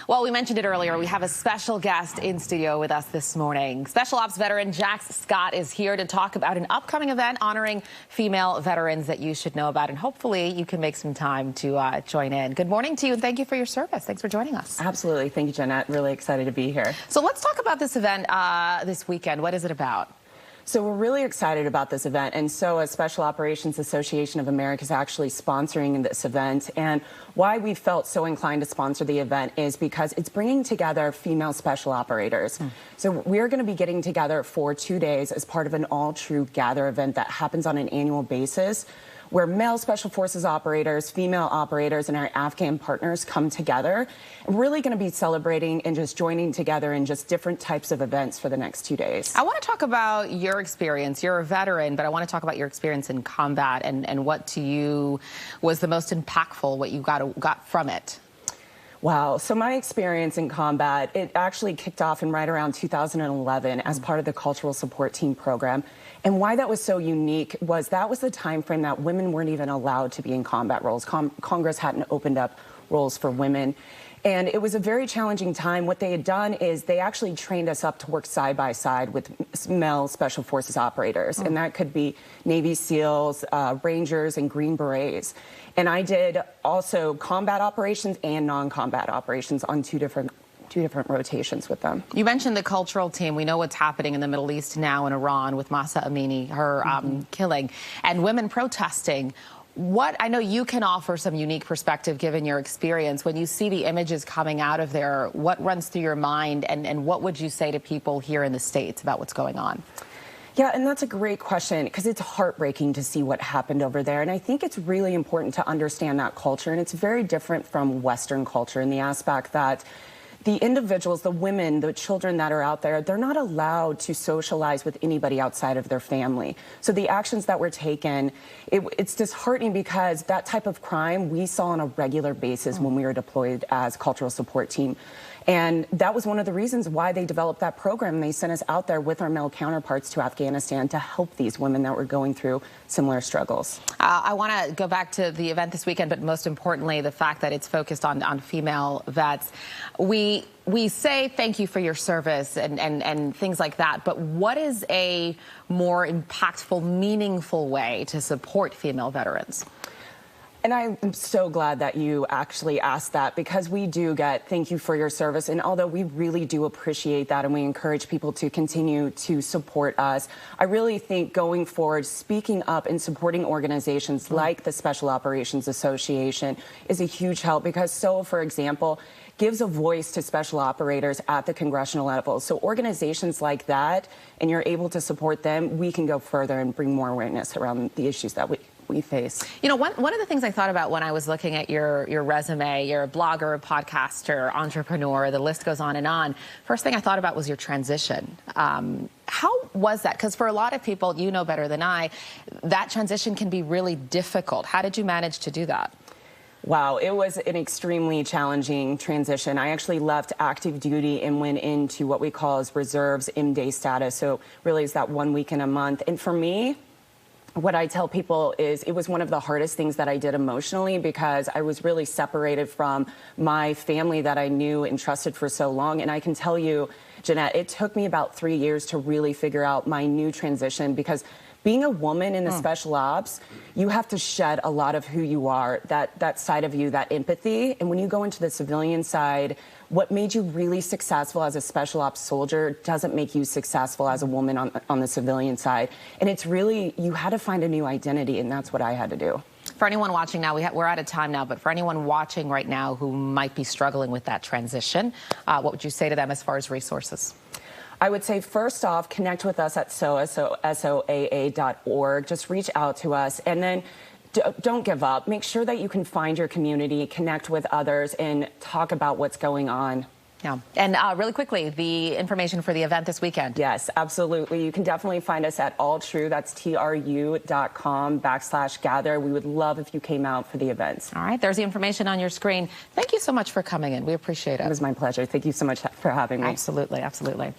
Well, we mentioned it earlier. We have a special guest in studio with us this morning. Special Ops veteran Jax Scott is here to talk about an upcoming event honoring female veterans that you should know about. And hopefully you can make some time to join in. Good morning to you, and thank you for your service. Thanks for joining us. Absolutely. Thank you, Jeanette. Really excited to be here. So let's talk about this event this weekend. What is it about? So we're really excited about this event, and so as Special Operations Association of America is actually sponsoring this event. And why we felt so inclined to sponsor the event is because it's bringing together female special operators. So we're going to be getting together for 2 days as part of an all-true gather event that happens on an annual basis, where male Special Forces operators, female operators, and our Afghan partners come together. And really going to be celebrating and just joining together in just different types of events for the next 2 days. I want to talk about your experience. You're a veteran, but I want to talk about your experience in combat and what to you was the most impactful, what you got from it. Wow. So my experience in combat, it actually kicked off in right around 2011 as part of the Cultural Support Team program. And why that was so unique was that was the time frame that women weren't even allowed to be in combat roles. Congress hadn't opened up roles for women. And it was a very challenging time. What they had done is they actually trained us up to work side by side with male Special Forces operators. And that could be Navy SEALs, Rangers, and Green Berets. And I did also combat operations and non-combat operations on two different rotations with them. You mentioned the cultural team. We know what's happening in the Middle East now in Iran with Mahsa Amini, her killing, and women protesting. I know you can offer some unique perspective given your experience. When you see the images coming out of there, what runs through your mind, and what would you say to people here in the States about what's going on? Yeah, and that's a great question because it's heartbreaking to see what happened over there. And I think it's really important to understand that culture. And it's very different from Western culture in the aspect that the individuals, the women, the children that are out there, they're not allowed to socialize with anybody outside of their family. So the actions that were taken, it's disheartening because that type of crime we saw on a regular basis when we were deployed as Cultural Support Team. And that was one of the reasons why they developed that program. They sent us out there with our male counterparts to Afghanistan to help these women that were going through similar struggles. I want to go back to the event this weekend, but most importantly, the fact that it's focused on female vets. We say thank you for your service and things like that, but what is a more impactful, meaningful way to support female veterans? And I'm so glad that you actually asked that because we do get thank you for your service. And although we really do appreciate that and we encourage people to continue to support us, I really think going forward, speaking up and supporting organizations like the Special Operations Association is a huge help because SOF, for example, gives a voice to special operators at the congressional level. So organizations like that, and you're able to support them, we can go further and bring more awareness around the issues that we face. You know, one of the things I thought about when I was looking at your resume, you're a blogger, a podcaster, entrepreneur, the list goes on and on. First thing I thought about was your transition. How was that? Because for a lot of people, you know better than I, that transition can be really difficult. How did you manage to do that? Wow, it was an extremely challenging transition. I actually left active duty and went into what we call as reserves M-Day status. So really it's that 1 week in a month. And for me, what I tell people is it was one of the hardest things that I did emotionally because I was really separated from my family that I knew and trusted for so long. And I can tell you, Jeanette, it took me about 3 years to really figure out my new transition because being a woman in the special ops, you have to shed a lot of who you are, that side of you, that empathy. And when you go into the civilian side, what made you really successful as a special ops soldier doesn't make you successful as a woman on the civilian side. And it's really, you had to find a new identity, and that's what I had to do. For anyone watching now, we're out of time now, but for anyone watching right now who might be struggling with that transition, what would you say to them as far as resources? I would say, first off, connect with us at SOA, so SOAA.org. Just reach out to us. And then don't give up. Make sure that you can find your community, connect with others, and talk about what's going on. Yeah. And really quickly, the information for the event this weekend. Yes, absolutely. You can definitely find us at alltrue, that's TRU.com/gather. We would love if you came out for the events. All right. There's the information on your screen. Thank you so much for coming in. We appreciate it. It was my pleasure. Thank you so much for having me. Absolutely. Absolutely.